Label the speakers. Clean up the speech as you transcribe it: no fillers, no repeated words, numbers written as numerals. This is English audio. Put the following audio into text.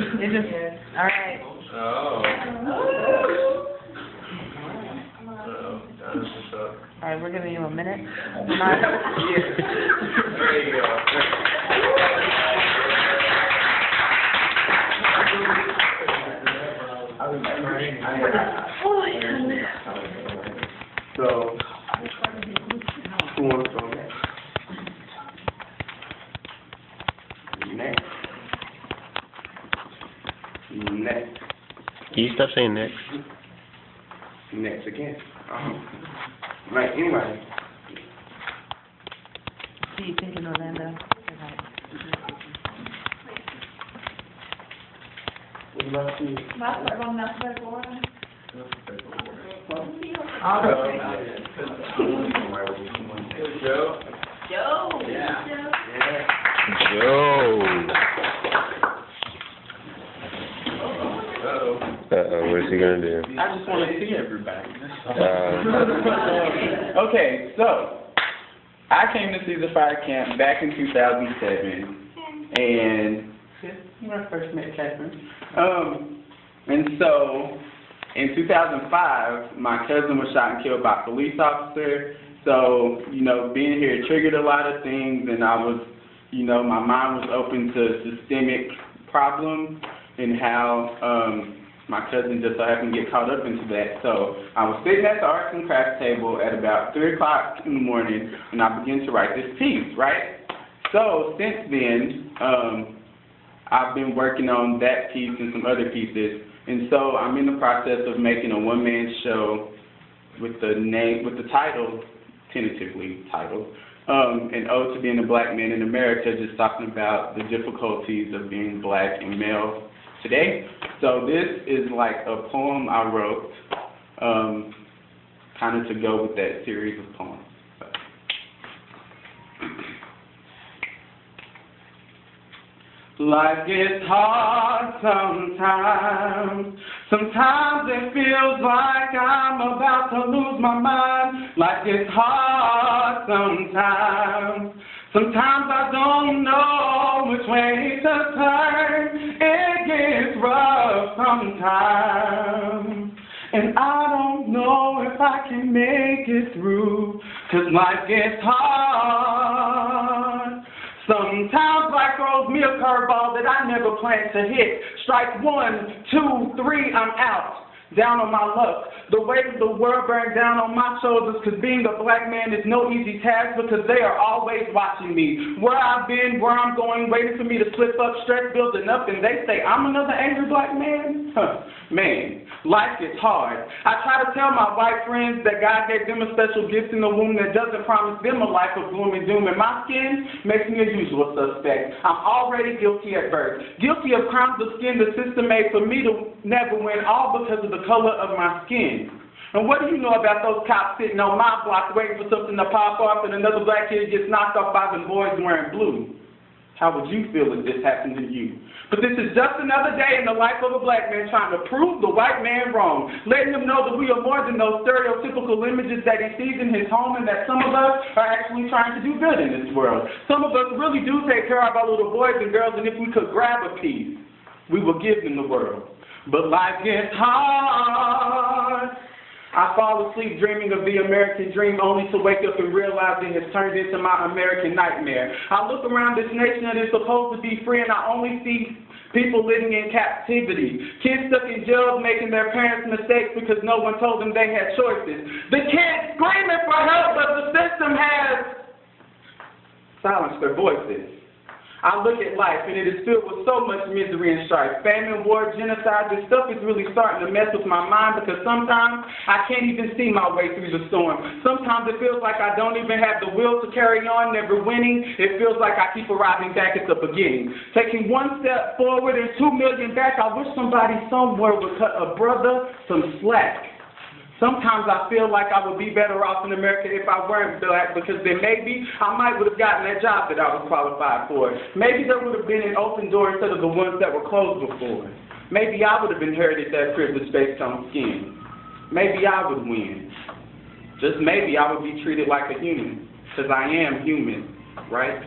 Speaker 1: It just, all right.
Speaker 2: Oh.
Speaker 1: All right, we're giving you a minute.
Speaker 2: There you go.
Speaker 3: So, who wants to go next? Next. Next.
Speaker 4: Can you stop saying next?
Speaker 3: Next again. Right, anyway.
Speaker 1: Do you think in Orlando?
Speaker 3: What about you?
Speaker 2: Joe?
Speaker 1: Joe.
Speaker 2: Yeah.
Speaker 4: Joe.
Speaker 2: Uh-oh.
Speaker 4: Uh-oh, what's he gonna do?
Speaker 5: I just want to see everybody.
Speaker 4: Uh,
Speaker 5: Okay, so I came to Caesar Fire Camp back in 2007, and when I first met Catherine. And so in 2005, my cousin was shot and killed by a police officer. So, you know, being here triggered a lot of things, and I was, you know, my mind was open to systemic problems and how my cousin just so happened to get caught up into that. So I was sitting at the arts and crafts table at about 3 o'clock in the morning, and I began to write this piece, right? So since then, I've been working on that piece and some other pieces, and so I'm in the process of making a one-man show with the title, tentatively titled, An Ode to Being a Black Man in America, just talking about the difficulties of being black and male today. So this is like a poem I wrote, kind of to go with that series of poems. Life gets hard sometimes. Sometimes it feels like I'm about to lose my mind. Life gets hard sometimes. Sometimes I don't know which way to turn. It gets rough sometimes. And I don't know if I can make it through, 'cause life gets hard. Sometimes life throws me a curveball that I never planned to hit. Strike 1, 2, 3, I'm out. Down on my luck. The weight of the world bearing down on my shoulders, 'cause being a black man is no easy task, because they are always watching me. Where I've been, where I'm going, waiting for me to slip up, stress building up, and they say I'm another angry black man? Man, life gets hard. I try to tell my white friends that God gave them a special gift in the womb that doesn't promise them a life of gloom and doom, and my skin makes me a usual suspect. I'm already guilty at birth. Guilty of crimes of skin the system made for me to never win, all because of the color of my skin. And what do you know about those cops sitting on my block waiting for something to pop off and another black kid gets knocked off by them boys wearing blue? How would you feel if this happened to you? But this is just another day in the life of a black man trying to prove the white man wrong, letting him know that we are more than those stereotypical images that he sees in his home, and that some of us are actually trying to do good in this world. Some of us really do take care of our little boys and girls, and if we could grab a piece, we will give them the world. But life gets hard. I fall asleep dreaming of the American dream, only to wake up and realize it has turned into my American nightmare. I look around this nation that is supposed to be free, and I only see people living in captivity. Kids stuck in jail making their parents' mistakes because no one told them they had choices. The kids screaming for help, but the system has silenced their voices. I look at life, and it is filled with so much misery and strife. Famine, war, genocide, this stuff is really starting to mess with my mind, because sometimes I can't even see my way through the storm. Sometimes it feels like I don't even have the will to carry on, never winning. It feels like I keep arriving back at the beginning. Taking one step forward and 2 million back, I wish somebody somewhere would cut a brother some slack. Sometimes I feel like I would be better off in America if I weren't black, because then maybe I might would have gotten that job that I was qualified for. Maybe there would have been an open door instead of the ones that were closed before. Maybe I would have inherited that privilege based on skin. Maybe I would win. Just maybe I would be treated like a human, because I am human, right?